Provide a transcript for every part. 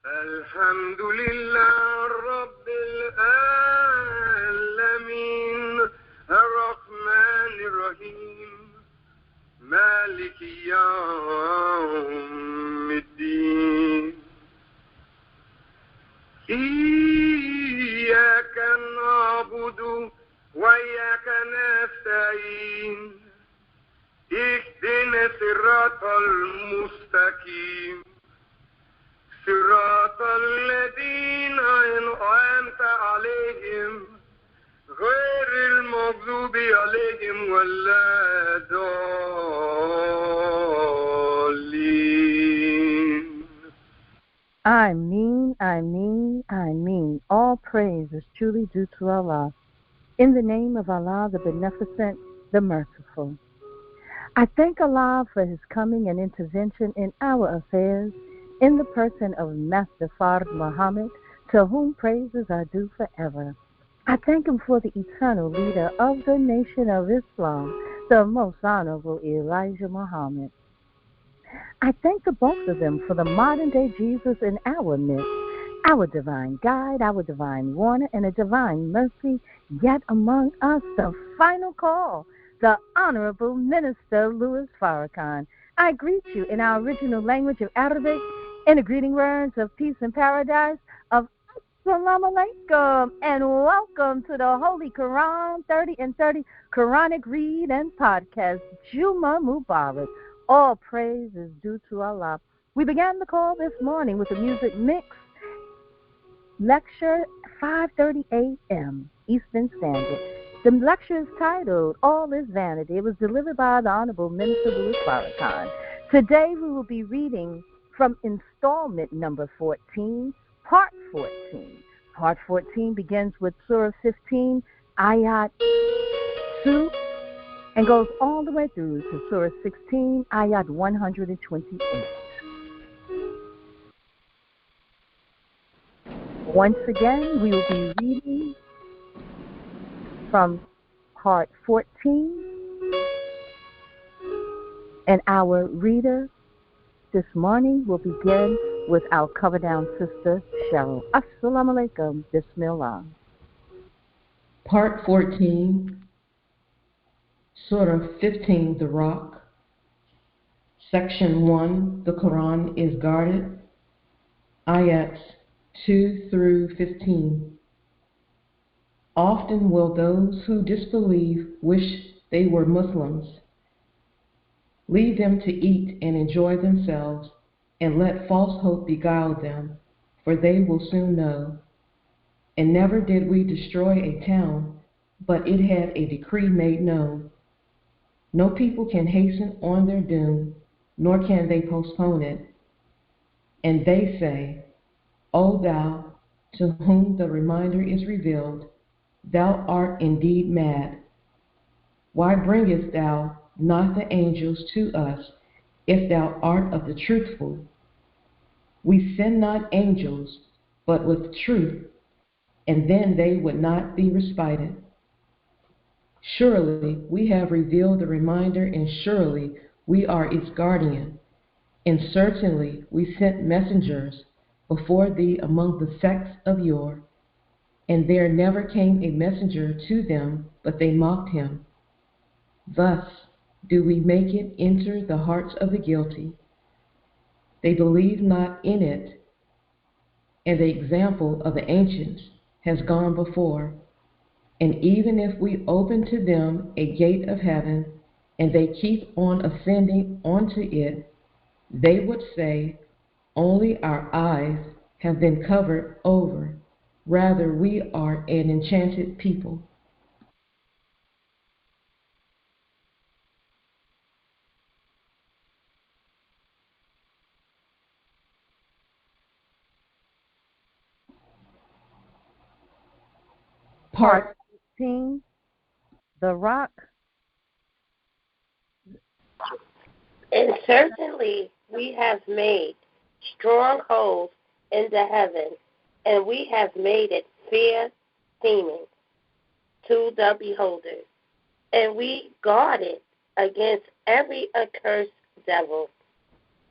الحمد لله رب العالمين الرحمن الرحيم مالك يوم الدين إياك نعبد وإياك نستعين اهدنا الصراط المستقيم صراط الذين أنعمت عليهم غير المغضوب عليهم ولا الضالين. I mean. All praise is truly due to Allah. In the name of Allah, the Beneficent, the Merciful. I thank Allah for His coming and intervention in our affairs, in the person of Master Fard Muhammad, to whom praises are due forever. I thank Him for the eternal leader of the nation of Islam, the most honorable Elijah Muhammad. I thank the both of them for the modern-day Jesus in our midst, our divine guide, our divine warner, and a divine mercy, yet among us the final call, the Honorable Minister Louis Farrakhan. I greet you in our original language of Arabic, in the greeting words of peace and paradise, of Assalamu alaikum, and welcome to the Holy Qur'an 30 and 30 Qur'ānic Read and Podcast. Juma Mubarak. All praise is due to Allah. We began the call this morning with a music mix lecture 5:30 a.m. Eastern Standard. The lecture is titled All is Vanity. It was delivered by the Honorable Minister Louis Farrakhan. Today we will be reading from Installment number 14, Part 14. Part 14 begins with Surah 15, Ayat 2, and goes all the way through to Surah 16, Ayat 128. Once again, we will be reading from Part 14, and our reader this morning will begin with our cover-down sister, Cheryl. Assalamu alaikum. Bismillah. Part 14, Surah 15, The Rock. Section 1, The Qur'an is guarded. Ayats 2 through 15. Often will those who disbelieve wish they were Muslims. Leave them to eat and enjoy themselves, and let false hope beguile them, for they will soon know. And never did we destroy a town, but it had a decree made known. No people can hasten on their doom, nor can they postpone it. And they say, O thou, to whom the reminder is revealed, thou art indeed mad. Why bringest thou not the angels to us, if thou art of the truthful? We send not angels, but with truth, and then they would not be respited. Surely we have revealed the reminder, and surely we are its guardian. And certainly we sent messengers before thee among the sects of yore, and there never came a messenger to them, but they mocked him. Thus do we make it enter the hearts of the guilty. They believe not in it, and the example of the ancients has gone before. And even if we open to them a gate of heaven, and they keep on ascending onto it, they would say, only our eyes have been covered over. Rather, we are an enchanted people. Part 15, The Rock. And certainly we have made strongholds in the heaven, and we have made it fair seeming to the beholders. And we guard it against every accursed devil.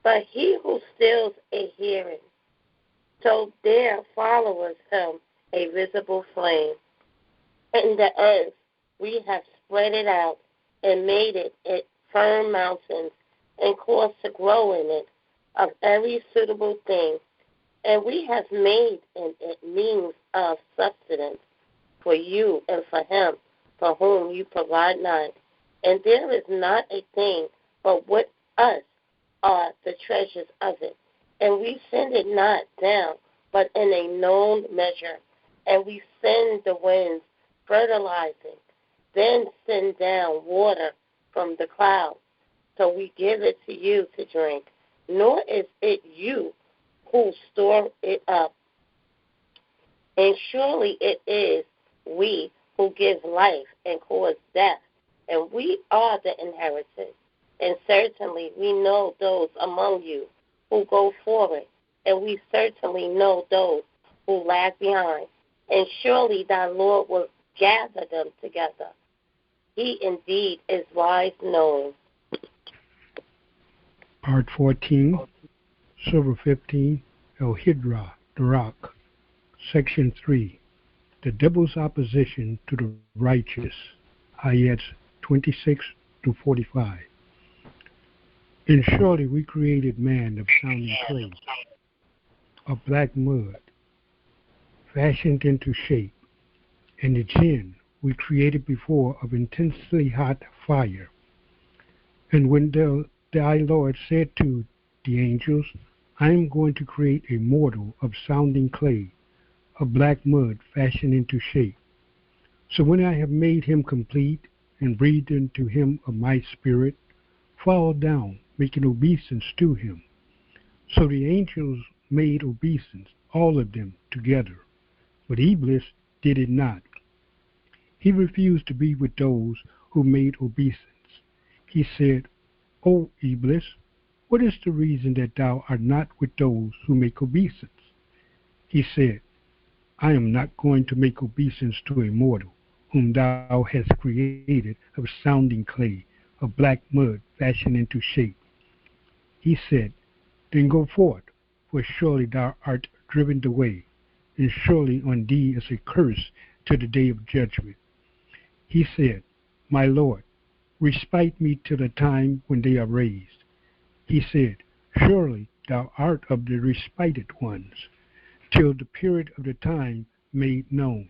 But he who steals a hearing So there followeth him a visible flame. In the earth we have spread it out and made it firm mountains and caused to grow in it of every suitable thing. And we have made in it means of subsistence for you and for him, for whom you provide not. And there is not a thing but with us are the treasures of it. And we send it not down, but in a known measure. And we send the winds fertilizing, then send down water from the clouds. So we give it to you to drink. Nor is it you who store it up. And surely it is we who give life and cause death. And we are the inheritors. And certainly we know those among you who go forward. And we certainly know those who lag behind. And surely thy Lord will gather them together. He indeed is wise knowing. Part 14, Surah 15, El-Hidra, the Rock. Section 3, the devil's opposition to the righteous. Ayats 26 to 45. And surely we created man of sounding clay, of black mud, fashioned into shape, and the jinn we created before of intensely hot fire. And when thy Lord said to the angels, I am going to create a mortal of sounding clay, of black mud fashioned into shape. So when I have made him complete and breathed into him of my spirit, fall down, making obeisance to him. So the angels made obeisance, all of them together. But Iblis did it not. He refused to be with those who made obeisance. He said, O Iblis, what is the reason that thou art not with those who make obeisance? He said, I am not going to make obeisance to a mortal, whom thou hast created of sounding clay, of black mud fashioned into shape. He said, then go forth, for surely thou art driven away, and surely on thee is a curse to the day of judgment. He said, my Lord, respite me till the time when they are raised. He said, surely thou art of the respited ones, till the period of the time made known.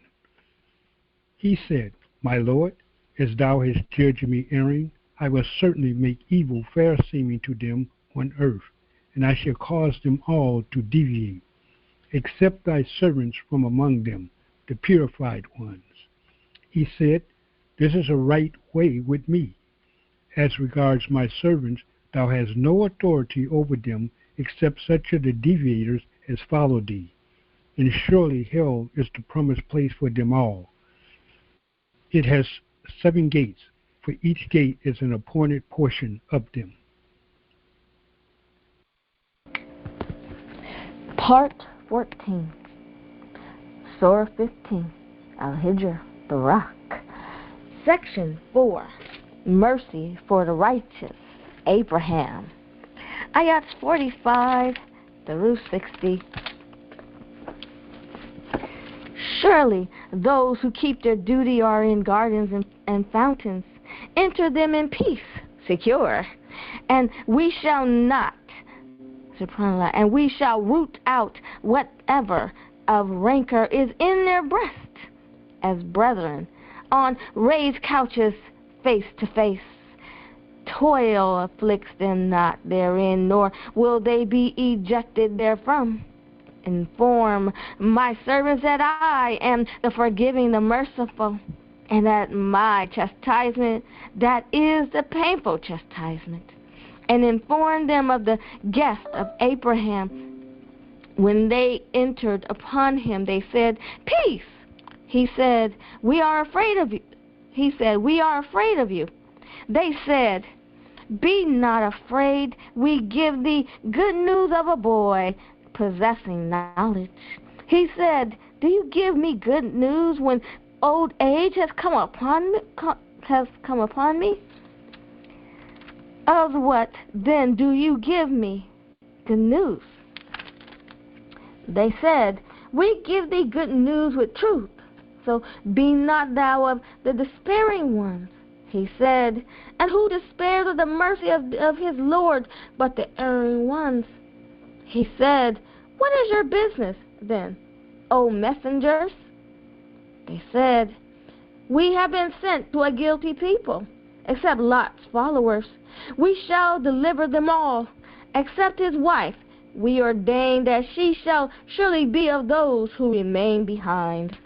He said, my Lord, as thou hast judged me erring, I will certainly make evil fair seeming to them on earth, and I shall cause them all to deviate, except thy servants from among them, the purified ones. He said, this is a right way with me. As regards my servants, thou hast no authority over them except such of the deviators as follow thee. And surely hell is the promised place for them all. It has 7 gates, for each gate is an appointed portion of them. Part 14, Surah 15, Al-Hijr, the Rock. Section 4, Mercy for the Righteous, Abraham. Ayats 45 through 60. Surely those who keep their duty are in gardens and fountains. Enter them in peace, secure. And we shall not, subhanAllah, and we shall root out whatever of rancor is in their breast, as brethren, on raised couches face to face. Toil afflicts them not therein, nor will they be ejected therefrom. Inform my servants that I am the forgiving, the merciful, and that my chastisement, that is the painful chastisement. And inform them of the guest of Abraham. When they entered upon him, they said, peace. He said, we are afraid of you. He said, we are afraid of you. They said, be not afraid. We give thee good news of a boy possessing knowledge. He said, do you give me good news when old age has come upon me? Of what then do you give me good news? They said, We give thee good news with truth, so be not thou of the despairing ones. He said, And who despairs of the mercy of his Lord but the erring ones? He said, What is your business, then, O messengers? They said, We have been sent to a guilty people, except Lot's followers. We shall deliver them all, except his wife. We ordain that she shall surely be of those who remain behind.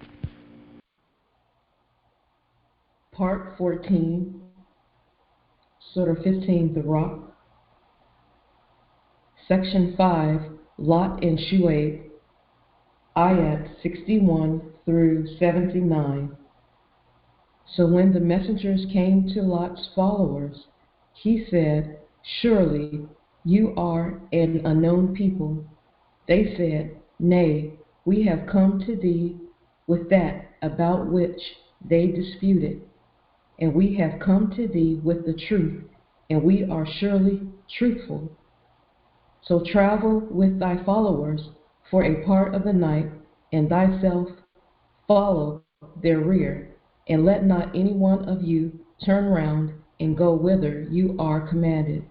Part 14, Surah 15, The Rock. Section 5, Lot and Shuaib, Ayat 61 through 79. So when the messengers came to Lot's followers, he said, Surely you are an unknown people. They said, Nay, we have come to thee with that about which they disputed, and we have come to thee with the truth, and we are surely truthful. So travel with thy followers for a part of the night, and thyself follow their rear, and let not any one of you turn round and go whither you are commanded.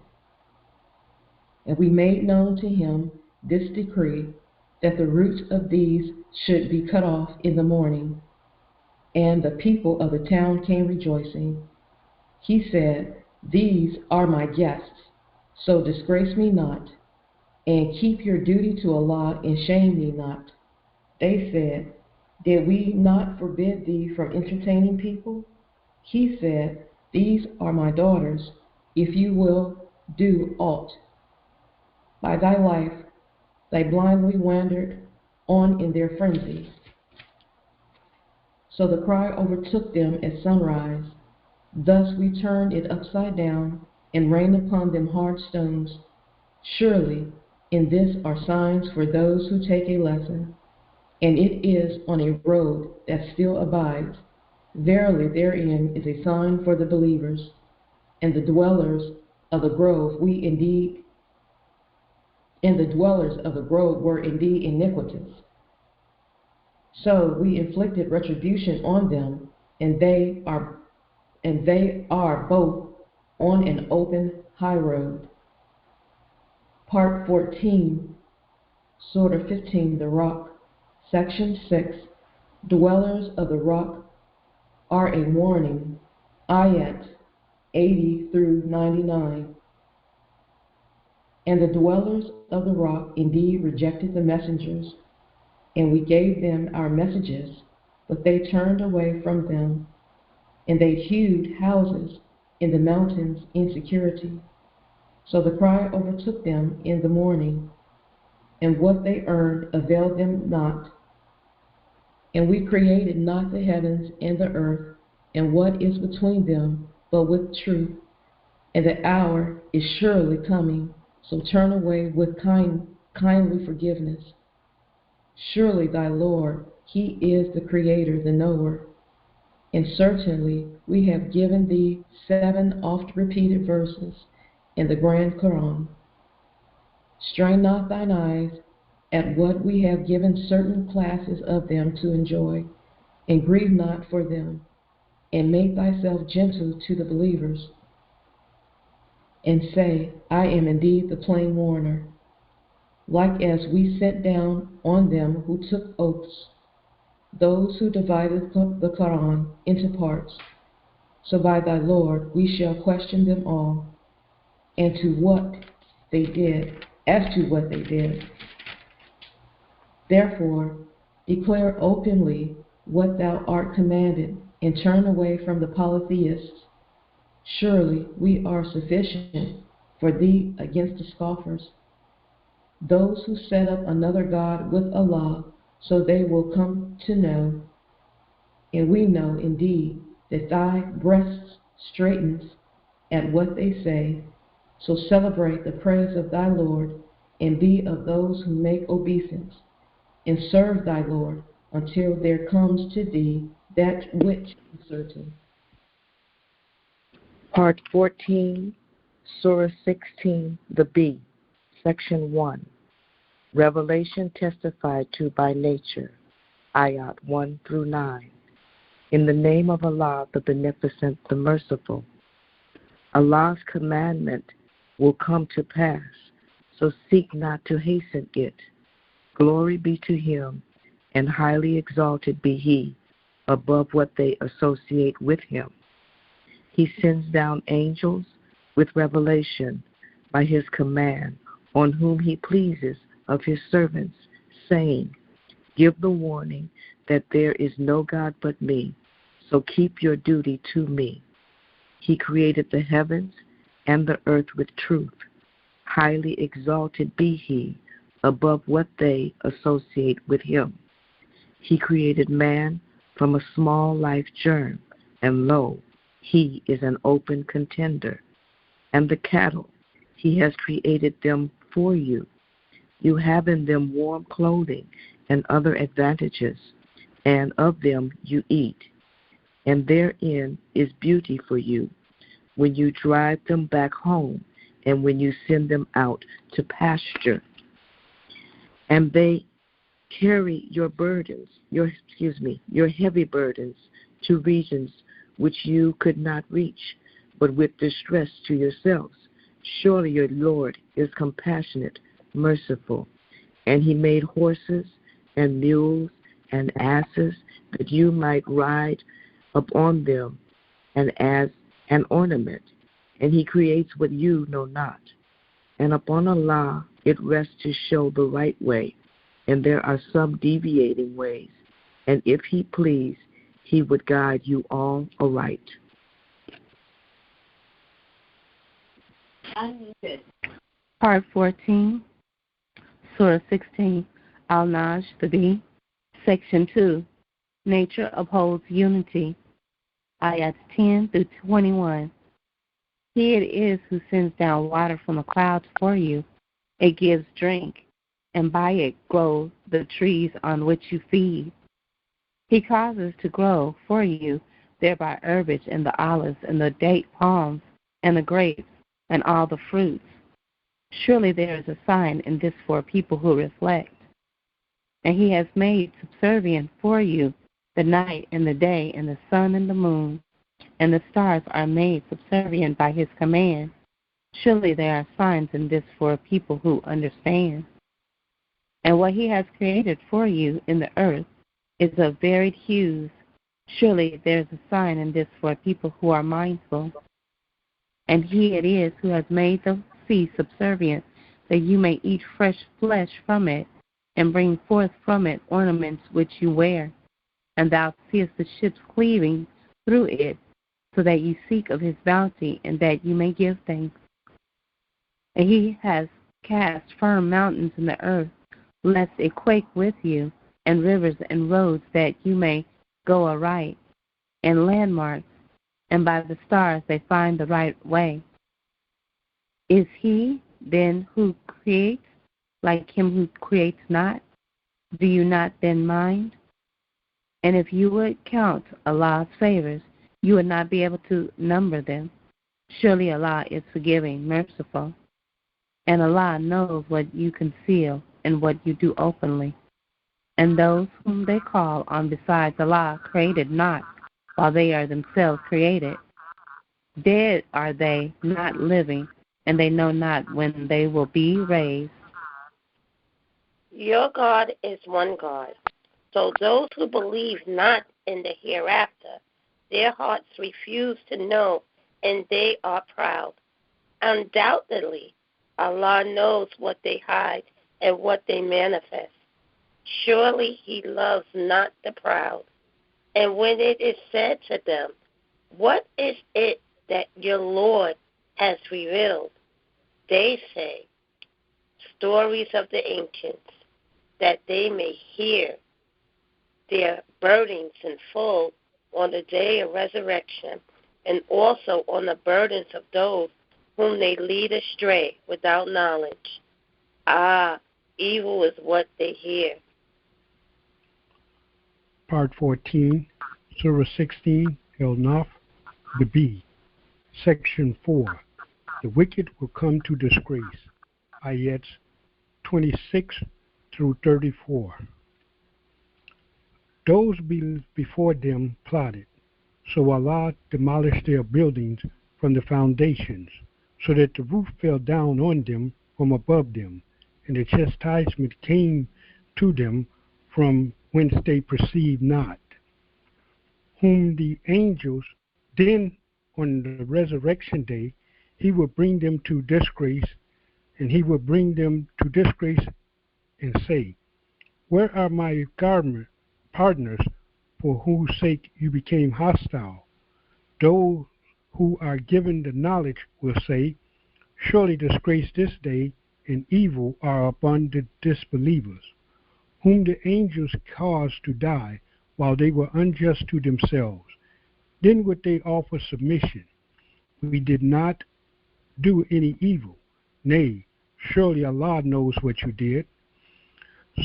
And we made known to him this decree, that the roots of these should be cut off in the morning. And the people of the town came rejoicing. He said, These are my guests, so disgrace me not, and keep your duty to Allah and shame me not. They said, Did we not forbid thee from entertaining people? He said, These are my daughters, if you will do aught. By thy life, they blindly wandered on in their frenzy. So the cry overtook them at sunrise. Thus we turned it upside down and rained upon them hard stones. Surely in this are signs for those who take a lesson, and it is on a road that still abides. Verily therein is a sign for the believers, and the dwellers of the grove were indeed iniquitous. So we inflicted retribution on them, and they are both on an open high road. Part 14, Surah 15, The Rock, Section 6, Dwellers of the Rock are a warning, Ayat 80 through 99. And the dwellers of the rock indeed rejected the messengers, and we gave them our messages, but they turned away from them, and they hewed houses in the mountains in security. So the cry overtook them in the morning, and what they earned availed them not. And we created not the heavens and the earth, and what is between them, but with truth. And the hour is surely coming, so turn away with kindly forgiveness. Surely thy Lord, he is the Creator, the Knower. And certainly we have given thee 7 oft-repeated verses in the Grand Qur'an. Strain not thine eyes at what we have given certain classes of them to enjoy, and grieve not for them, and make thyself gentle to the believers, and say, I am indeed the plain warner, like as we sent down on them who took oaths, those who divided the Qur'an into parts. So by thy Lord we shall question them all, and to what they did, as to what they did. Therefore, declare openly what thou art commanded, and turn away from the polytheists. Surely we are sufficient for thee against the scoffers, those who set up another God with Allah, so they will come to know. And we know indeed that thy breast straightens at what they say. So celebrate the praise of thy Lord, and be of those who make obeisance, and serve thy Lord until there comes to thee that which is certain. Part 14, Surah 16, The Bee, Section 1. Revelation testified to by nature, ayat 1 through 9. In the name of Allah, the Beneficent, the Merciful. Allah's commandment will come to pass, so seek not to hasten it. Glory be to Him, and highly exalted be He, above what they associate with Him. He sends down angels with revelation by His command, on whom He pleases of His servants, saying, Give the warning that there is no God but me, so keep your duty to me. He created the heavens and the earth with truth. Highly exalted be He, above what they associate with Him. He created man from a small life germ, and lo, He is an open contender. And the cattle, He has created them for you. You have in them warm clothing and other advantages, and of them you eat. And therein is beauty for you, when you drive them back home, and when you send them out to pasture. And they carry your burdens, your heavy burdens, to regions which you could not reach, but with distress to yourselves. Surely your Lord is compassionate, merciful. And He made horses and mules and asses, that you might ride upon them, and as an ornament. And He creates what you know not. And upon Allah it rests to show the right way, and there are some deviating ways. And if He please, He would guide you all aright. Part 14, Surah 16, Al-Naj, the Bee, Section 2, Nature upholds unity, Ayats 10 through 21. He it is who sends down water from the clouds for you. It gives drink, and by it grow the trees on which you feed. He causes to grow for you thereby herbage and the olives and the date palms and the grapes and all the fruits. Surely there is a sign in this for people who reflect. And He has made subservient for you the night and the day, and the sun and the moon, and the stars are made subservient by His command. Surely there are signs in this for people who understand. And what He has created for you in the earth is of varied hues. Surely there is a sign in this for people who are mindful. And He it is who has made the sea subservient, that you may eat fresh flesh from it, and bring forth from it ornaments which you wear. And thou seest the ships cleaving through it, so that you seek of His bounty, and that you may give thanks. And He has cast firm mountains in the earth, lest it quake with you, and rivers and roads, that you may go aright, and landmarks, and by the stars they find the right way. Is He, then, who creates, like Him who creates not? Do you not then mind? And if you would count Allah's favors, you would not be able to number them. Surely Allah is forgiving, merciful. And Allah knows what you conceal and what you do openly. And those whom they call on besides Allah created not, while they are themselves created. Dead are they, not living, and they know not when they will be raised. Your God is one God. So those who believe not in the hereafter, their hearts refuse to know, and they are proud. Undoubtedly, Allah knows what they hide and what they manifest. Surely He loves not the proud. And when it is said to them, what is it that your Lord has revealed? They say, stories of the ancients, that they may hear their burdens in full on the day of resurrection, and also on the burdens of those whom they lead astray without knowledge. Ah, evil is what they hear. Part 14, Surah 16, El-Naf, the Bee. Section 4, the wicked will come to disgrace. Ayats 26 through 34. Those before them plotted, so Allah demolished their buildings from the foundations, so that the roof fell down on them from above them, and the chastisement came to them from whence they perceived not, whom the angels then on the resurrection day he will bring them to disgrace, and he will bring them to disgrace and say, where are my garment partners for whose sake you became hostile? Those who are given the knowledge will say, surely disgrace this day and evil are upon the disbelievers, whom the angels caused to die while they were unjust to themselves. Then would they offer submission. We did not do any evil. Nay, surely Allah knows what you did.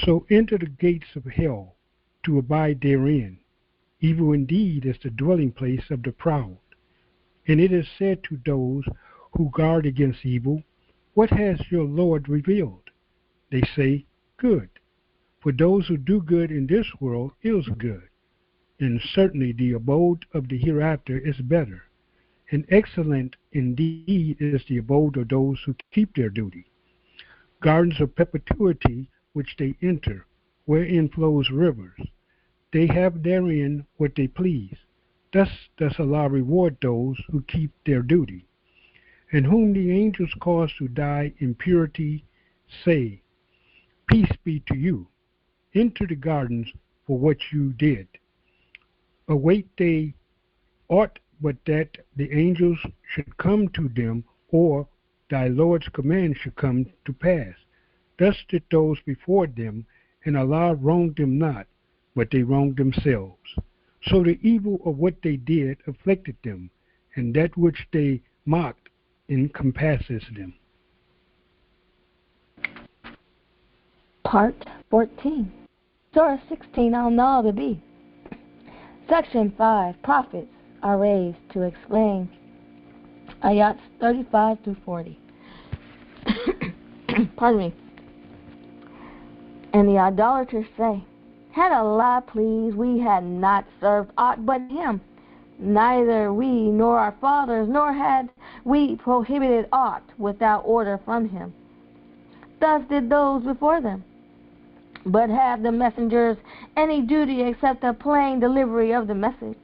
So enter the gates of hell to abide therein. Evil indeed is the dwelling place of the proud. And it is said to those who guard against evil, what has your Lord revealed? They say, good. For those who do good in this world is good. And certainly the abode of the hereafter is better. And excellent indeed is the abode of those who keep their duty. Gardens of perpetuity which they enter, wherein flows rivers. They have therein what they please. Thus does Allah reward those who keep their duty. And whom the angels cause to die in purity, say, peace be to you. Enter the gardens for what you did. Await they aught but that the angels should come to them, or thy Lord's command should come to pass. Thus did those before them, and Allah wronged them not, but they wronged themselves. So the evil of what they did afflicted them, and that which they mocked encompasses them. Part 14. Surah 16 Al-Nahl. Section 5. Prophets are raised to explain ayats 35 through 40. Pardon me. And the idolaters say, had Allah pleased, we had not served aught but him. Neither we nor our fathers, nor had we prohibited aught without order from him. Thus did those before them. But have the messengers any duty except the plain delivery of the message?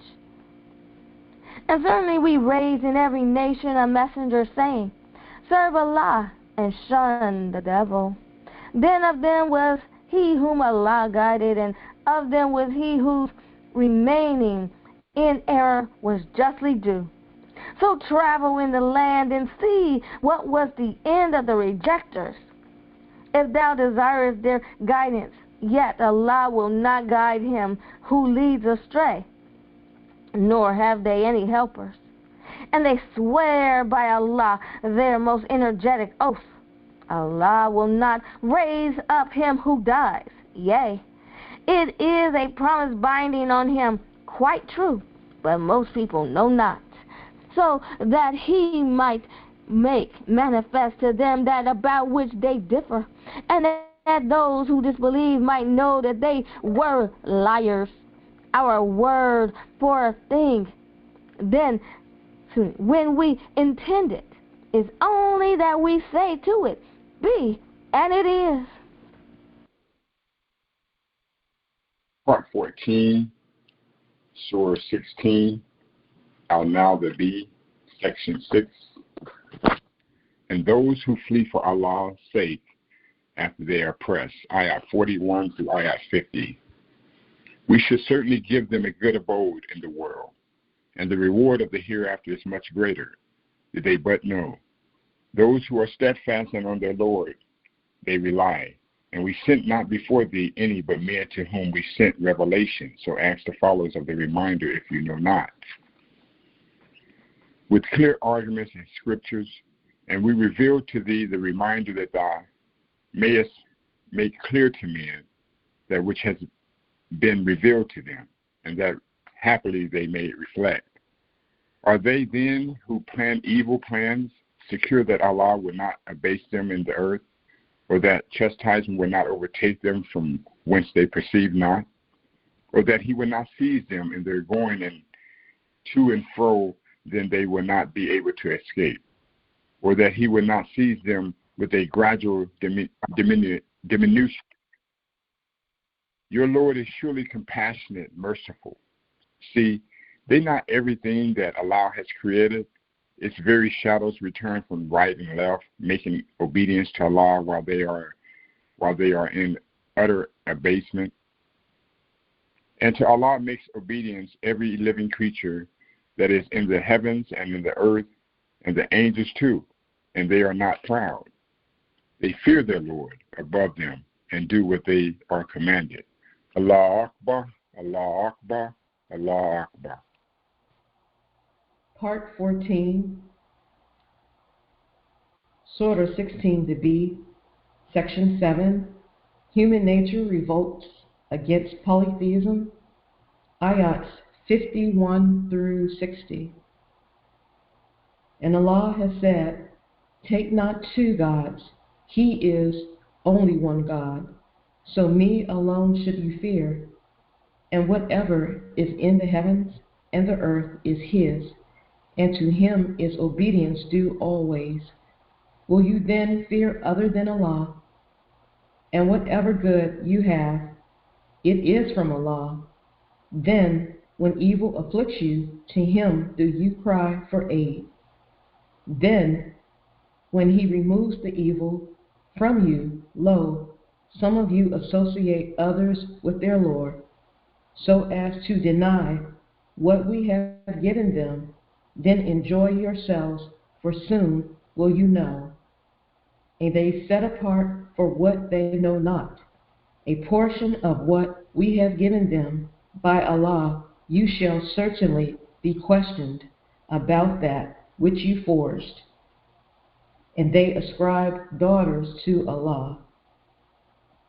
And certainly we raised in every nation a messenger saying, serve Allah and shun the devil. Then of them was he whom Allah guided, and of them was he whose remaining in error was justly due. So travel in the land and see what was the end of the rejectors. If thou desirest their guidance, yet Allah will not guide him who leads astray, nor have they any helpers. And they swear by Allah their most energetic oath. Allah will not raise up him who dies. Yea, it is a promise binding on him, quite true, but most people know not, so that he might make manifest to them that about which they differ, and that those who disbelieve might know that they were liars. Our word for a thing, then when we intend it, is only that we say to it, be, and it is. Part 14, Surah 16, Al-Nahl, Section 6. And those who flee for Allah's sake after they are oppressed, ayat 41 through ayat 50. We should certainly give them a good abode in the world, and the reward of the hereafter is much greater, did they but know. Those who are steadfast and on their Lord, they rely. And we sent not before thee any but men to whom we sent revelation. So ask the followers of the reminder if you know not. With clear arguments and scriptures, and we revealed to thee the reminder that thou mayest make clear to men that which has been revealed to them, and that happily they may reflect. Are they then who plan evil plans, secure that Allah will not abase them in the earth? or that chastisement will not overtake them from whence they perceive not, or that he will not seize them in their going and to and fro, then they will not be able to escape, or that he will not seize them with a gradual diminution. Your Lord is surely compassionate, merciful. See, they not everything that Allah has created. Its very shadows return from right and left, making obedience to Allah while they are in utter abasement. And to Allah makes obedience every living creature that is in the heavens and in the earth, and the angels too, and they are not proud. They fear their Lord above them and do what they are commanded. Allah Akbar, Allah Akbar, Allah Akbar. Part 14, Surah 16 to B, Section 7, Human Nature Revolts Against Polytheism, Ayats 51 through 60. And Allah has said, take not two gods, He is only one God, so me alone should you fear, and whatever is in the heavens and the earth is His, and to Him is obedience due always. Will you then fear other than Allah? And whatever good you have, it is from Allah. Then, when evil afflicts you, to Him do you cry for aid. Then, when He removes the evil from you, lo, some of you associate others with their Lord, so as to deny what we have given them. Then enjoy yourselves, for soon will you know. And they set apart for what they know not, a portion of what we have given them. By Allah, you shall certainly be questioned about that which you forged. And they ascribed daughters to Allah.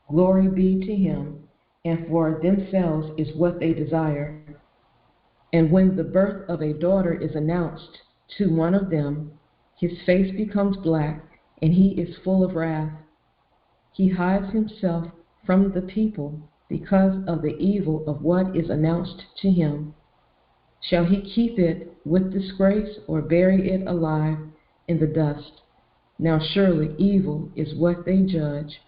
Glory be to Him, and for themselves is what they desire. And when the birth of a daughter is announced to one of them, his face becomes black, and he is full of wrath. He hides himself from the people because of the evil of what is announced to him. Shall he keep it with disgrace or bury it alive in the dust? Now surely evil is what they judge.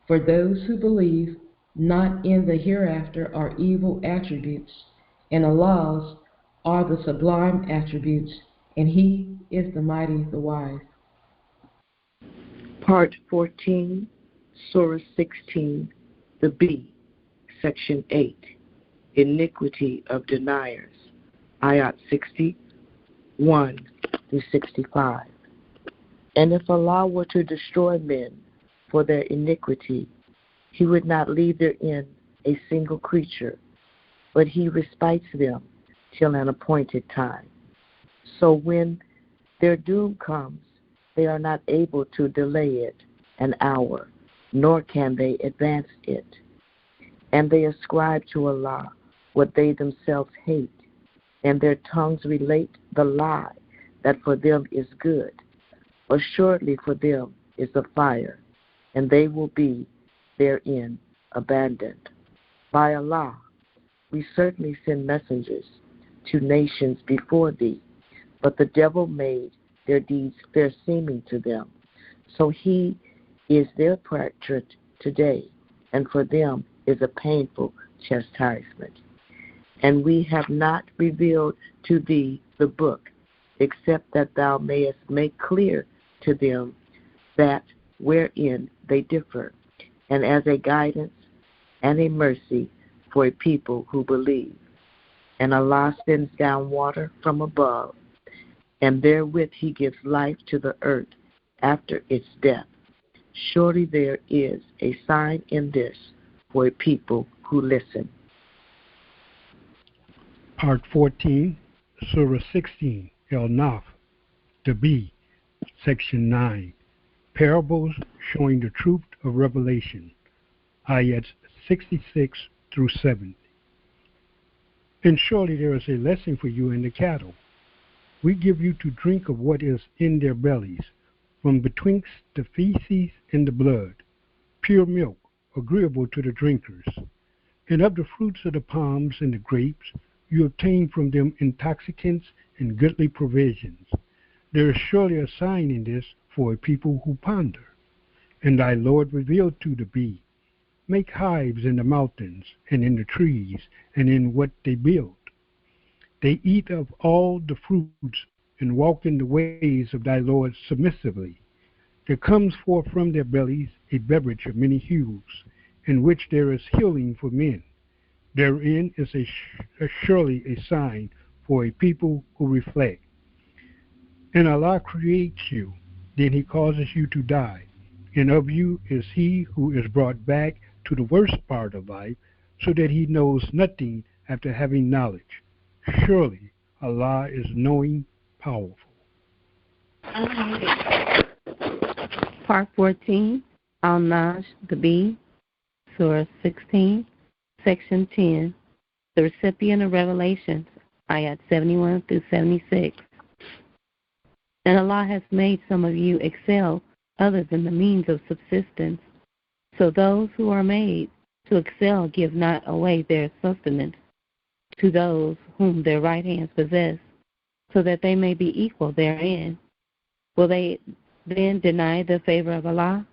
For those who believe not in the hereafter are evil attributes, and Allah's are the sublime attributes, and He is the mighty, the wise. Part 14, Surah 16, the B, Section 8, Iniquity of Deniers, Ayat 61 through 65. And if Allah were to destroy men for their iniquity, He would not leave therein a single creature, but He respites them till an appointed time. So when their doom comes, they are not able to delay it an hour, nor can they advance it. And they ascribe to Allah what they themselves hate, and their tongues relate the lie that for them is good. Assuredly for them is the fire, and they will be therein abandoned. By Allah, we certainly send messengers to nations before thee, but the devil made their deeds fair seeming to them. So he is their portrait today, and for them is a painful chastisement. And we have not revealed to thee the book, except that thou mayest make clear to them that wherein they differ, and as a guidance and a mercy for a people who believe. And Allah sends down water from above, and therewith He gives life to the earth after its death. Surely there is a sign in this for a people who listen. Part 14, Surah 16, El-Naf, the B, Section 9, Parables Showing the Truth of Revelation, Ayats 66 through 70. And surely there is a lesson for you in the cattle. We give you to drink of what is in their bellies, from betwixt the feces and the blood, pure milk, agreeable to the drinkers. And of the fruits of the palms and the grapes, you obtain from them intoxicants and goodly provisions. There is surely a sign in this for a people who ponder. And thy Lord revealed to the bee, make hives in the mountains, and in the trees, and in what they build. They eat of all the fruits, and walk in the ways of thy Lord submissively. There comes forth from their bellies a beverage of many hues, in which there is healing for men. Therein is surely a sign for a people who reflect. And Allah creates you, then he causes you to die, and of you is he who is brought back to the worst part of life, so that he knows nothing after having knowledge. Surely Allah is knowing, powerful. Part 14, Al-Naj, the Bee, Surah 16, Section 10, the recipient of Revelations, Ayat 71 through 76. And Allah has made some of you excel others in the means of subsistence. So those who are made to excel give not away their sustenance to those whom their right hands possess, so that they may be equal therein. Will they then deny the favor of Allah?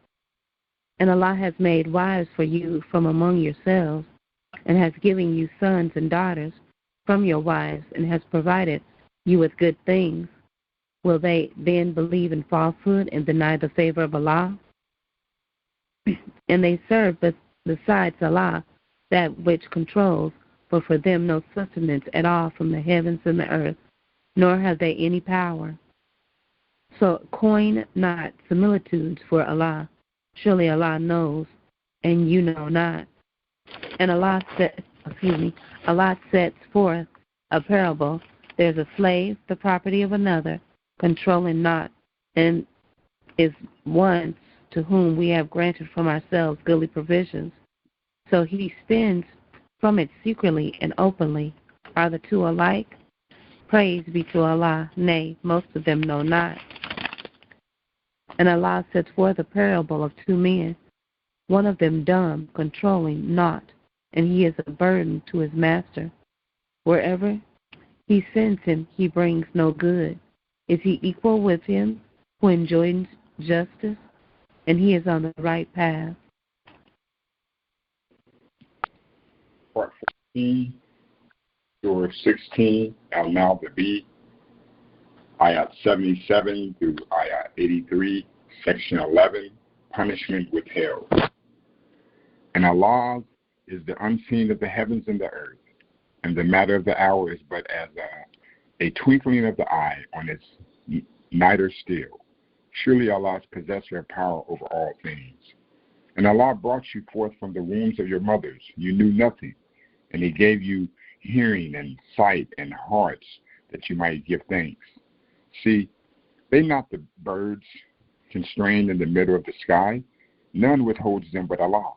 And Allah has made wives for you from among yourselves, and has given you sons and daughters from your wives, and has provided you with good things. Will they then believe in falsehood and deny the favor of Allah? And they serve besides Allah that which controls, but for them no sustenance at all from the heavens and the earth, nor have they any power. So coin not similitudes for Allah. Surely Allah knows, and you know not. And Allah sets forth a parable. There's a slave, the property of another, controlling not, and is one to whom we have granted from ourselves goodly provisions. So he spends from it secretly and openly. Are the two alike? Praise be to Allah. Nay, most of them know not. And Allah sets forth a parable of two men, one of them dumb, controlling naught, and he is a burden to his master. Wherever he sends him, he brings no good. Is he equal with him who enjoins justice? And he is on the right path. Part 14, Surah 16, Al-Now the Bee, Ayat 77 through Ayat 83, Section 11, Punishment withheld. And Allah is the unseen of the heavens and the earth, and the matter of the hour is but as a twinkling of the eye on its nighter still. Surely Allah is possessor of power over all things. And Allah brought you forth from the wombs of your mothers. You knew nothing, and He gave you hearing and sight and hearts that you might give thanks. See, they not the birds constrained in the middle of the sky. None withholds them but Allah.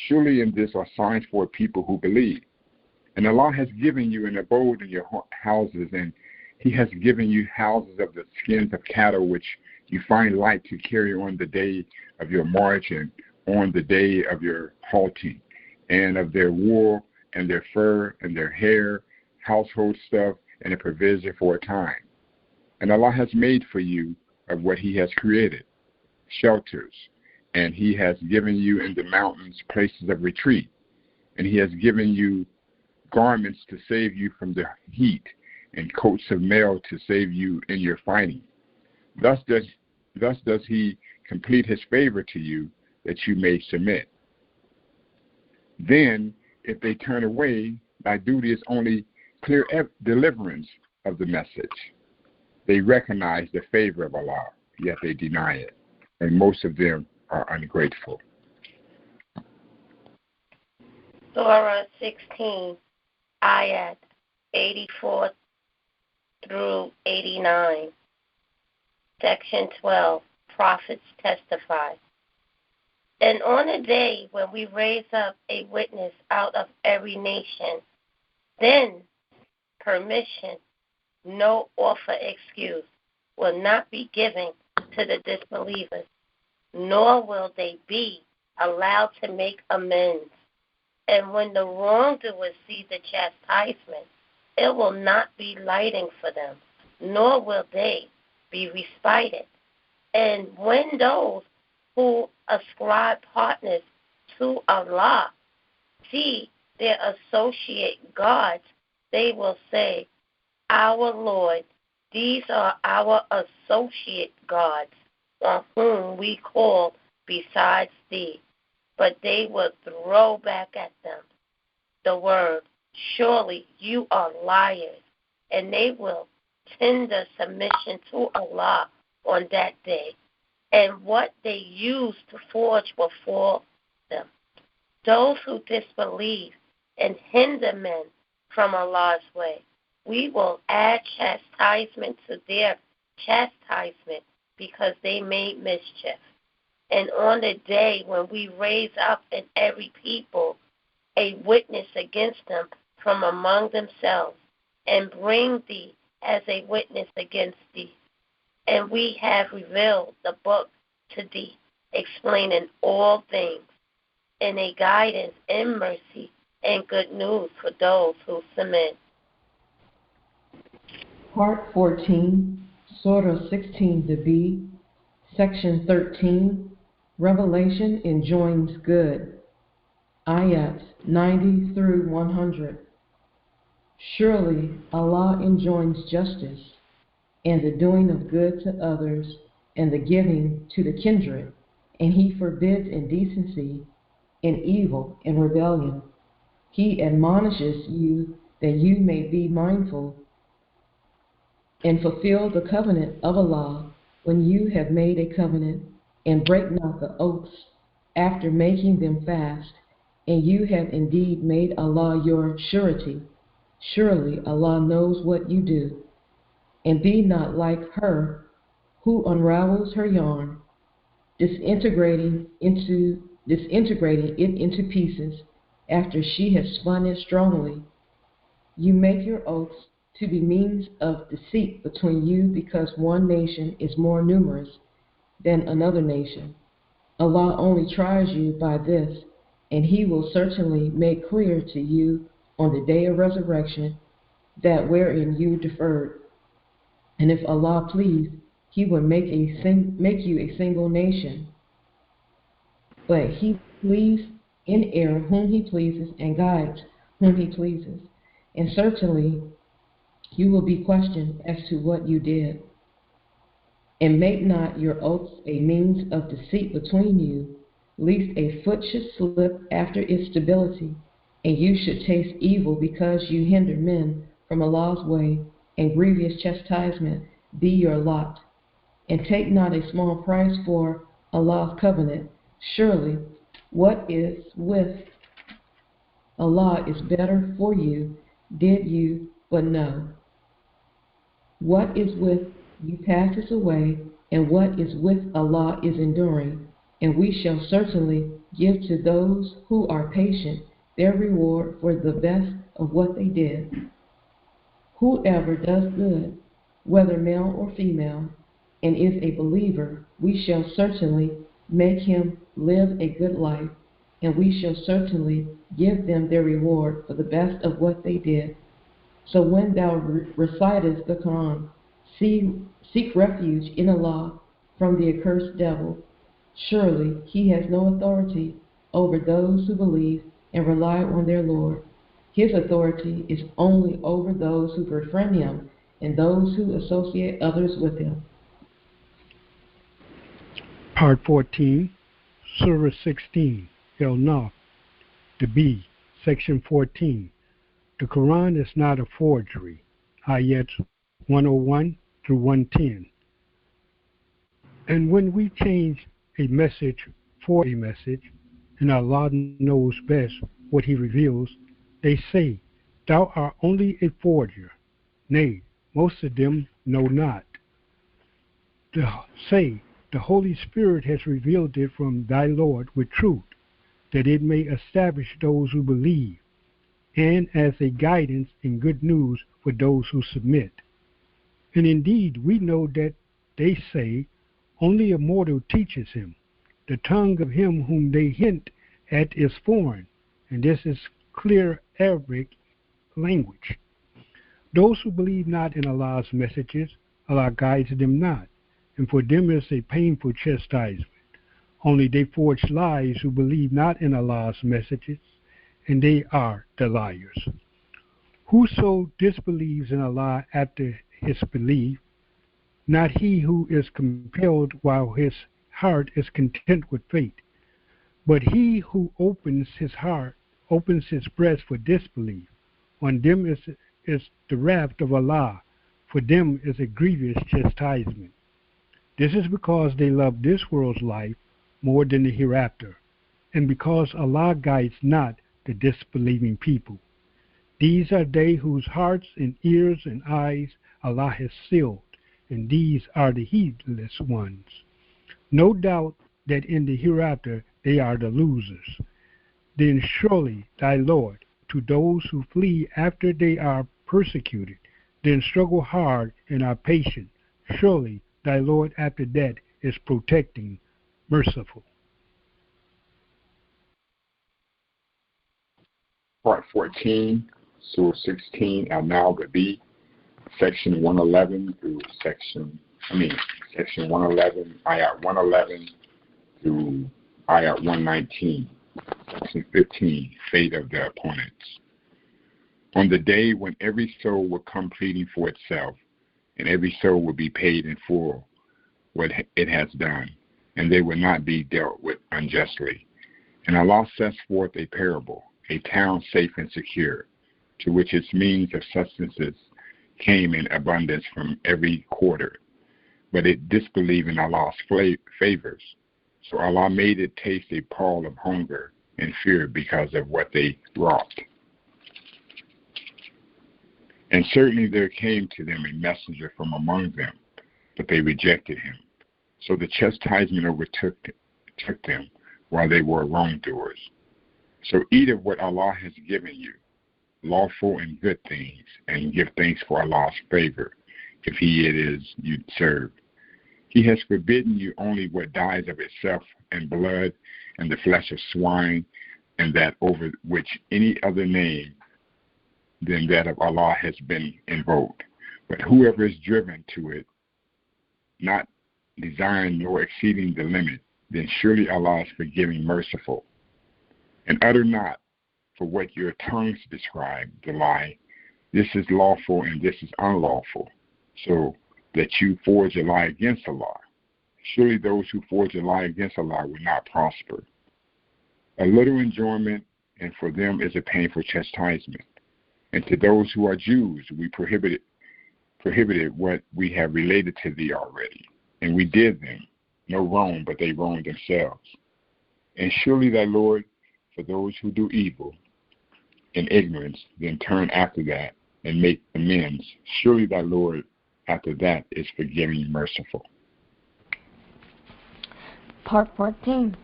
Surely in this are signs for people who believe. And Allah has given you an abode in your houses, and He has given you houses of the skins of cattle, which you find light to carry on the day of your march and on the day of your halting, and of their wool and their fur and their hair, household stuff, and a provision for a time. And Allah has made for you of what He has created shelters, and He has given you in the mountains places of retreat, and He has given you garments to save you from the heat, and coats of mail to save you in your fighting. Thus does He complete His favor to you, that you may submit. Then, if they turn away, thy duty is only clear deliverance of the message. They recognize the favor of Allah, yet they deny it, and most of them are ungrateful. Surah 16, Ayat 84 through 89. Section 12, Prophets testify. And on a day when we raise up a witness out of every nation, then permission, no offer excuse, will not be given to to the disbelievers, nor will they be allowed to make amends. And when the wrongdoers see the chastisement, it will not be lighting for them, nor will they be respited. And when those who ascribe partners to Allah see their associate gods, they will say, "Our Lord, these are our associate gods, on whom we call besides thee." But they will throw back at them the word, "Surely you are liars," and they will tender submission to Allah on that day, and what they use to forge will fall them. Those who disbelieve and hinder men from Allah's way, we will add chastisement to their chastisement because they made mischief. And on the day when we raise up in every people a witness against them from among themselves, and bring thee as a witness against thee, and we have revealed the book to thee, explaining all things, and a guidance and mercy and good news for those who submit. Part 14, Surah 16 to B, Section 13, Revelation enjoins good. Ayat 90 through 100. Surely Allah enjoins justice, and the doing of good to others, and the giving to the kindred, and He forbids indecency and evil and rebellion. He admonishes you that you may be mindful and fulfill the covenant of Allah when you have made a covenant, and break not the oaths after making them fast, and you have indeed made Allah your surety. Surely Allah knows what you do. And be not like her who unravels her yarn, disintegrating it into pieces after she has spun it strongly. You make your oaths to be means of deceit between you because one nation is more numerous than another nation. Allah only tries you by this, and He will certainly make clear to you on the day of resurrection that wherein you deferred. And if Allah pleased, He would make you a single nation. But He leaves in error whom He pleases and guides whom He pleases. And certainly you will be questioned as to what you did. And make not your oaths a means of deceit between you, lest a foot should slip after its stability, and you should taste evil because you hinder men from Allah's way, and grievous chastisement be your lot. And take not a small price for Allah's covenant. Surely what is with Allah is better for you, did you but know. What is with you passes away, and what is with Allah is enduring, and we shall certainly give to those who are patient their reward for the best of what they did. Whoever does good, whether male or female, and is a believer, we shall certainly make him live a good life, and we shall certainly give them their reward for the best of what they did. So when thou recitest the Qur'an, seek refuge in Allah from the accursed devil. Surely He has no authority over those who believe and rely on their Lord. His authority is only over those who befriend Him and those who associate others with Him. Part 14, Surah 16, El-Naf, the B, Section 14. The Quran is not a forgery. Ayats 101 through 110. And when we change a message for a message, and Allah knows best what He reveals, they say, "Thou art only a forger." Nay, most of them know not. Say, "The Holy Spirit has revealed it from thy Lord with truth, that it may establish those who believe, and as a guidance and good news for those who submit." And indeed, we know that they say, Only a mortal teaches him. The tongue of him whom they hint at is foreign, and this is clear Arabic language. Those who believe not in Allah's messages, Allah guides them not, and for them is a painful chastisement. Only they forge lies who believe not in Allah's messages, and they are the liars. Whoso disbelieves in Allah after his belief, not he who is compelled while his heart is content with faith, but he who opens his breast for disbelief. On them is the wrath of Allah, for them is a grievous chastisement. This is because they love this world's life more than the hereafter, and because Allah guides not the disbelieving people. These are they whose hearts and ears and eyes Allah has sealed, and these are the heedless ones. No doubt that in the hereafter they are the losers. Then surely thy Lord, to those who flee after they are persecuted, then struggle hard and are patient, surely thy Lord after that is protecting, merciful. Part 14, Surah 16, Al-Nahl-Gabi, section 111 through section 111, ayat 111 through ayat 119. Section 15, Fate of the Opponents. On the day when every soul will come pleading for itself, and every soul will be paid in full what it has done, and they will not be dealt with unjustly. And Allah sets forth a parable, a town safe and secure, to which its means of sustenance came in abundance from every quarter. But it disbelieved in Allah's favors. So Allah made it taste a pall of hunger and fear because of what they wrought. And certainly there came to them a messenger from among them, but they rejected him. So the chastisement overtook them while they were wrongdoers. So eat of what Allah has given you, lawful and good things, and give thanks for Allah's favor, if He it is you serve. He has forbidden you only what dies of itself, and blood, and the flesh of swine, and that over which any other name than that of Allah has been invoked. But whoever is driven to it, not desiring nor exceeding the limit, then surely Allah is forgiving, merciful. And utter not for what your tongues describe the lie. This is lawful and this is unlawful, so that you forge a lie against Allah. Surely those who forge a lie against Allah will not prosper. A little enjoyment, and for them is a painful chastisement. And to those who are Jews, we prohibited what we have related to thee already. And we did them no wrong, but they wronged themselves. And surely thy Lord, for those who do evil in ignorance, then turn after that and make amends. Surely thy Lord after that is forgiving and merciful. Part 14,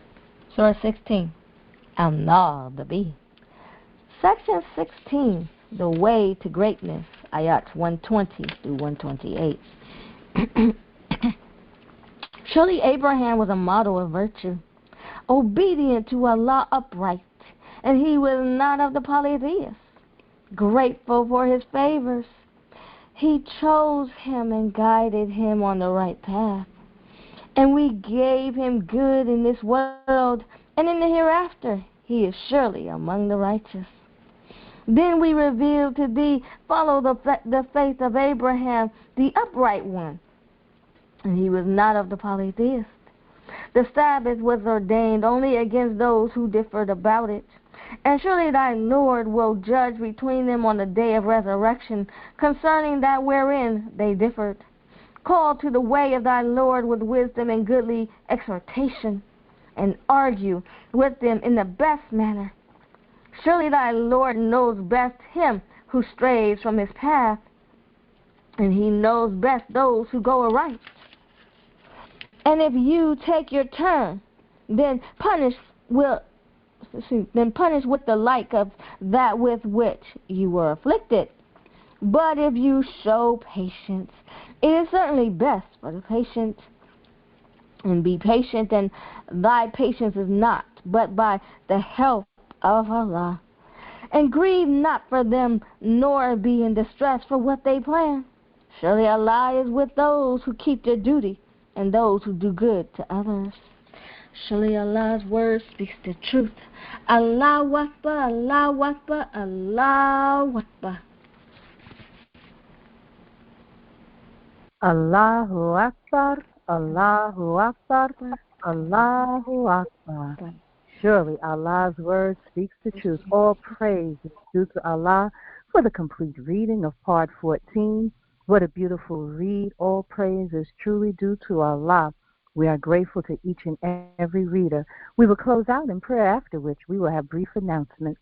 Surah 16, Al-Nahl-Gabi. Section 16, The Way to Greatness, ayats 120 through 128. Surely Abraham was a model of virtue, obedient to Allah upright, and he was not of the polytheists, grateful for his favors. He chose him and guided him on the right path. And we gave him good in this world, and in the hereafter he is surely among the righteous. Then we revealed to thee, follow the faith of Abraham, the upright one. And he was not of the polytheists. The Sabbath was ordained only against those who differed about it. And surely thy Lord will judge between them on the day of resurrection concerning that wherein they differed. Call to the way of thy Lord with wisdom and goodly exhortation, and argue with them in the best manner. Surely thy Lord knows best him who strays from his path, and he knows best those who go aright. And if you take your turn, then punish with the like of that with which you were afflicted. But if you show patience, it is certainly best for the patient. And be patient, and thy patience is not, but by the help of Allah. And grieve not for them, nor be in distress for what they plan. Surely Allah is with those who keep their duty, and those who do good to others. Surely Allah's word speaks the truth. Allahu Akbar, Allahu Akbar, Allahu Akbar. Allahu Akbar, Allahu Akbar, Allahu Akbar. Surely Allah's word speaks the truth. All praise is due to Allah for the complete reading of Part 14. What a beautiful read. All praise is truly due to Allah. We are grateful to each and every reader. We will close out in prayer, after which we will have brief announcements.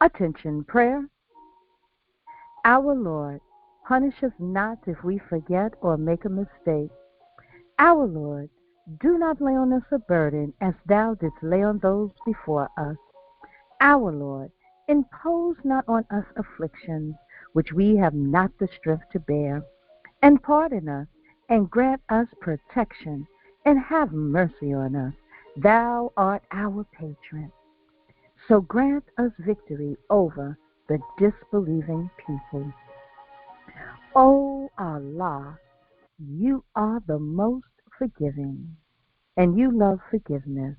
Attention, prayer. Our Lord, punish us not if we forget or make a mistake. Our Lord, do not lay on us a burden as thou didst lay on those before us. Our Lord, impose not on us afflictions which we have not the strength to bear, and pardon us, and grant us protection, and have mercy on us. Thou art our patron. So grant us victory over the disbelieving people. O Allah, you are the most forgiving, and you love forgiveness,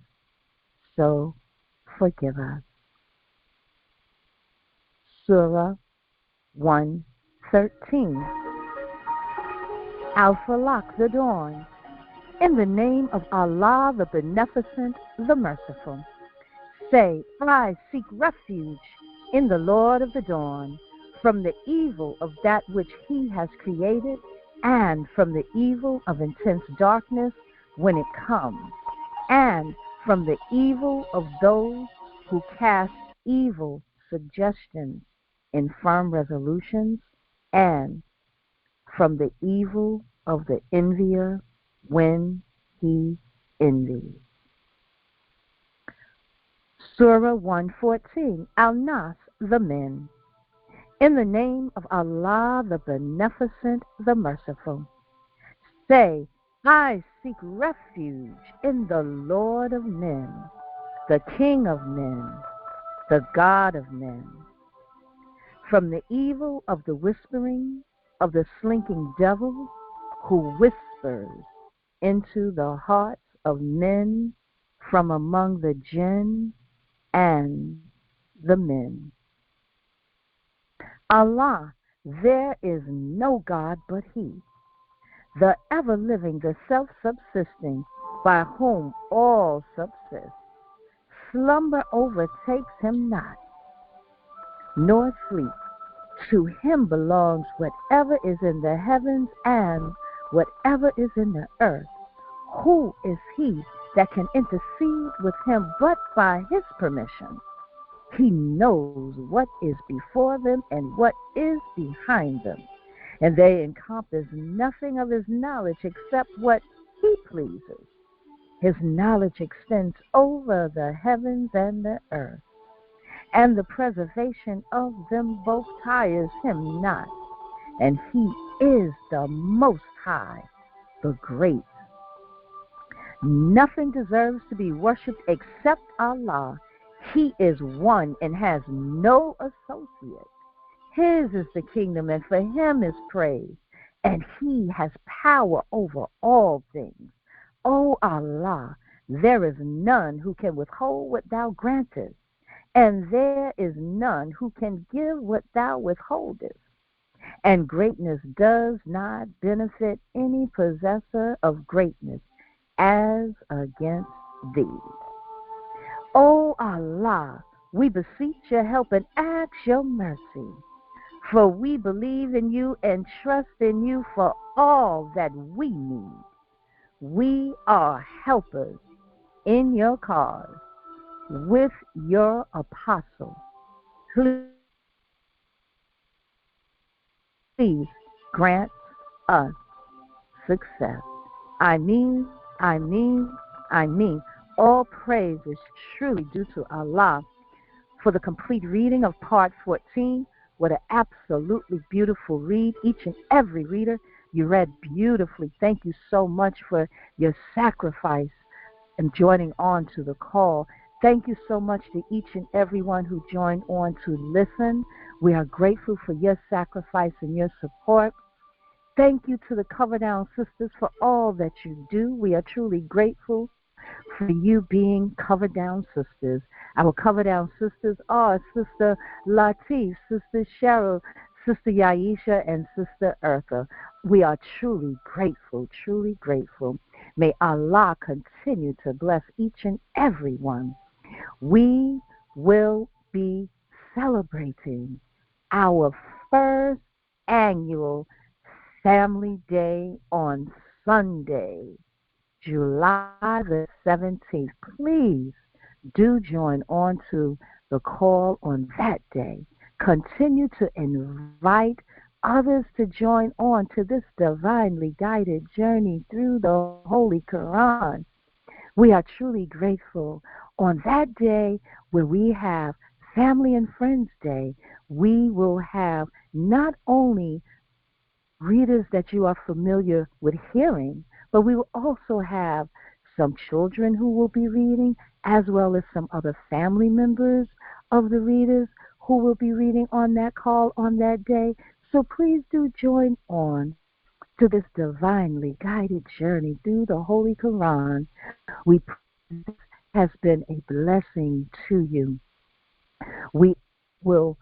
so forgive us. Surah 113. Al-Falaq, the dawn. In the name of Allah, the Beneficent, the Merciful. Say, I seek refuge in the Lord of the dawn, from the evil of that which He has created, and from the evil of intense darkness when it comes, and from the evil of those who cast evil suggestions in firm resolutions, and from the evil of the envier when he envies. Surah 114, Al-Nas, the men. In the name of Allah, the Beneficent, the Merciful. Say, I seek refuge in the Lord of men, the King of men, the God of men, from the evil of the whispering of the slinking devil who whispers into the hearts of men from among the jinn and the men. Allah, there is no God but He, the ever-living, the self-subsisting, by whom all subsist. Slumber overtakes Him not, nor sleep. To Him belongs whatever is in the heavens and whatever is in the earth. Who is He that can intercede with Him but by His permission? He knows what is before them and what is behind them, and they encompass nothing of His knowledge except what He pleases. His knowledge extends over the heavens and the earth, and the preservation of them both tires Him not, and He is the Most High, the Great. Nothing deserves to be worshipped except Allah. He is one and has no associate. His is the kingdom, and for Him is praise, and He has power over all things. O Allah, there is none who can withhold what Thou grantest, and there is none who can give what Thou withholdest. And greatness does not benefit any possessor of greatness as against Thee. O Allah, we beseech Your help and ask Your mercy, for we believe in You and trust in You for all that we need. We are helpers in Your cause with Your apostle. Please grant us success. I mean. All praise is truly due to Allah for the complete reading of Part 14. What an absolutely beautiful read. Each and every reader, You read beautifully. Thank you so much for your sacrifice and joining on to the call. Thank you so much to each and everyone who joined on to listen. We are grateful for your sacrifice and your support. Thank you to the Cover Down Sisters for all that you do. We are truly grateful for you being Cover Down Sisters. Our Cover Down Sisters are Sister Latif, Sister Cheryl, Sister Yaisha, and Sister Eartha. We are truly grateful, truly grateful. May Allah continue to bless each and every one. We will be celebrating our first annual Family Day on Sunday, July the 17th. Please do join on to the call on that day. Continue to invite others to join on to this divinely guided journey through the Holy Qur'an. We are truly grateful. On that day where we have Family and Friends Day, we will have not only readers that you are familiar with hearing, but we will also have some children who will be reading, as well as some other family members of the readers who will be reading on that call on that day. So please do join on to this divinely guided journey through the Holy Qur'an. We pray this has been a blessing to you. We will,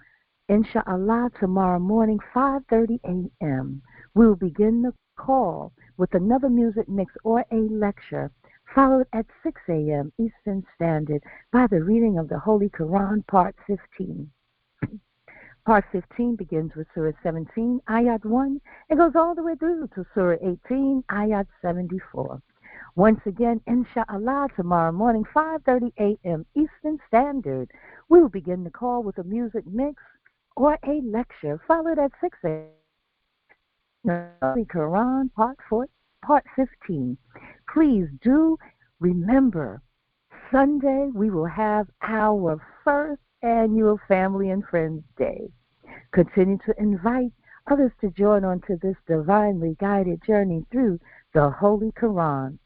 inshallah, tomorrow morning, 5:30 a.m., we will begin the call with another music mix or a lecture, followed at 6 a.m. Eastern Standard by the reading of the Holy Qur'an, Part 15. Part 15 begins with Surah 17, Ayat 1, and goes all the way through to Surah 18, Ayat 74. Once again, inshallah, tomorrow morning, 5:30 a.m. Eastern Standard, we will begin the call with a music mix or a lecture, followed at 6 a.m. Holy Qur'an, Part 15. Please do remember, Sunday we will have our first annual Family and Friends Day. Continue to invite others to join on to this divinely guided journey through the Holy Qur'an.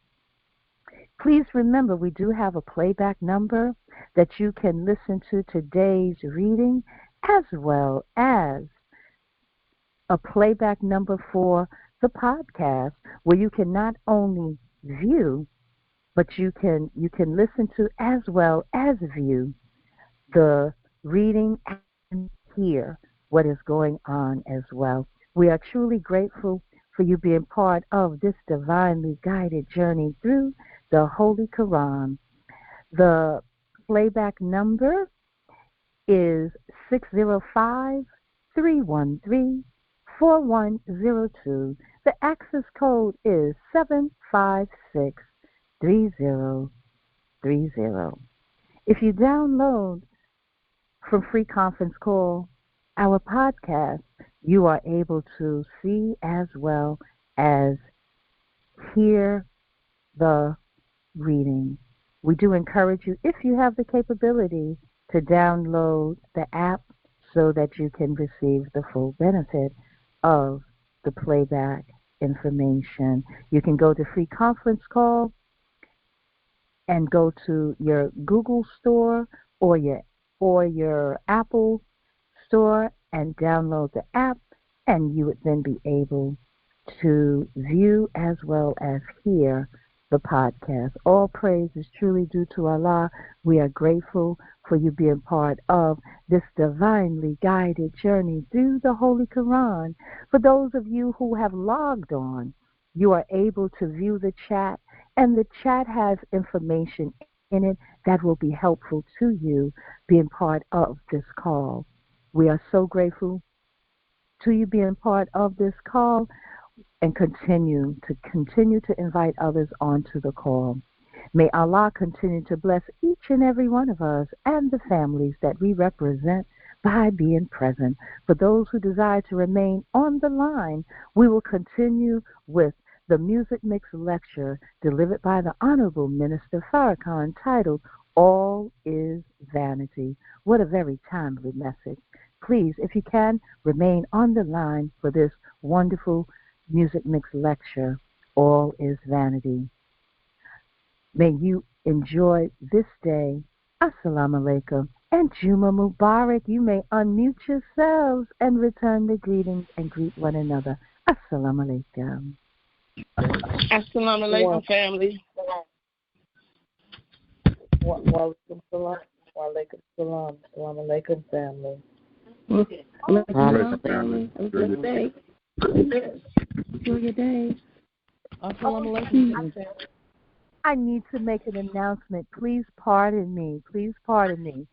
Please remember, we do have a playback number that you can listen to today's reading, as well as a playback number for the podcast, where you can not only view, but you can listen to as well as view the reading and hear what is going on as well. We are truly grateful for you being part of this divinely guided journey through the Holy Qur'an. The playback number is 605-313-4102. The access code is 7563030. If you download from Free Conference Call our podcast, you are able to see as well as hear the reading. We do encourage you, if you have the capability, to download the app so that you can receive the full benefit of the playback information. You can go to Free Conference Call and go to your Google store or your Apple store and download the app, and you would then be able to view as well as hear the podcast. All praise is truly due to Allah. We are grateful for you being part of this divinely guided journey through the Holy Qur'an. For those of you who have logged on, you are able to view the chat, and the chat has information in it that will be helpful to you being part of this call. We are so grateful to you being part of this call, and continue to invite others onto the call. May Allah continue to bless each and every one of us and the families that we represent by being present. For those who desire to remain on the line, we will continue with the music mix lecture delivered by the Honorable Minister Farrakhan, titled All is Vanity. What a very timely message. Please, if you can, remain on the line for this wonderful Music Mix Lecture, All is Vanity. May you enjoy this day. Assalamu alaikum. And Juma Mubarak. You may unmute yourselves and return the greetings and greet one another. Assalamu alaikum. Assalamu alaikum, family. Walaikum salam. Walaikum salam. Assalamu alaikum, family. Welcome, family. Have a good day. Enjoy your day. Assalamu alaikum. I need to make an announcement. Please pardon me. Please pardon me.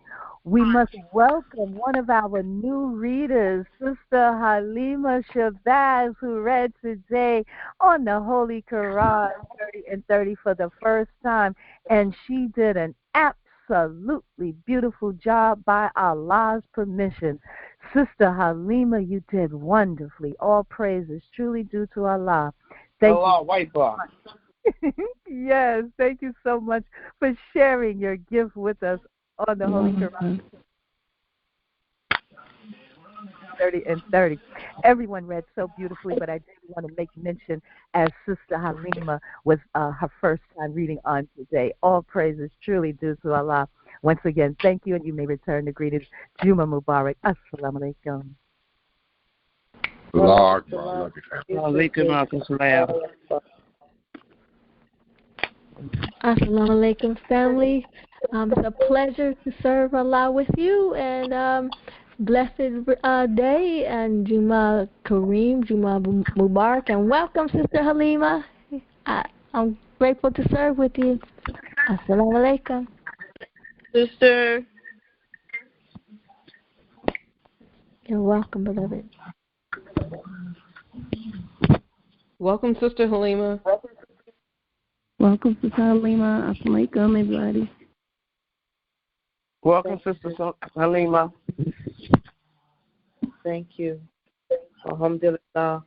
We must welcome one of our new readers, Sister Halima Shabazz, who read today on the Holy Qur'an 30 and 30 for the first time. And she did an absolutely beautiful job by Allah's permission. Sister Halima, you did wonderfully. All praise is truly due to Allah. Thank you. White bar. Yes, thank you so much for sharing your gift with us on the Holy Qur'an 30 and 30. Everyone read so beautifully, but I did want to make mention as Sister Halima was her first time reading on today. All praise is truly due to Allah. Once again, thank you, and you may return the greetings. Juma Mubarak. Assalamu alaikum. Assalamu alaikum, family. It's a pleasure to serve Allah with you, and blessed day, and Juma Kareem, Juma Mubarak, and welcome, Sister Halima. I'm grateful to serve with you. Assalamu alaikum. Sister. You're welcome, beloved. Welcome, Sister Halima. Welcome, Sister Halima. Assalamu alaikum, everybody. Welcome, Sister Halima. Thank you. Alhamdulillah.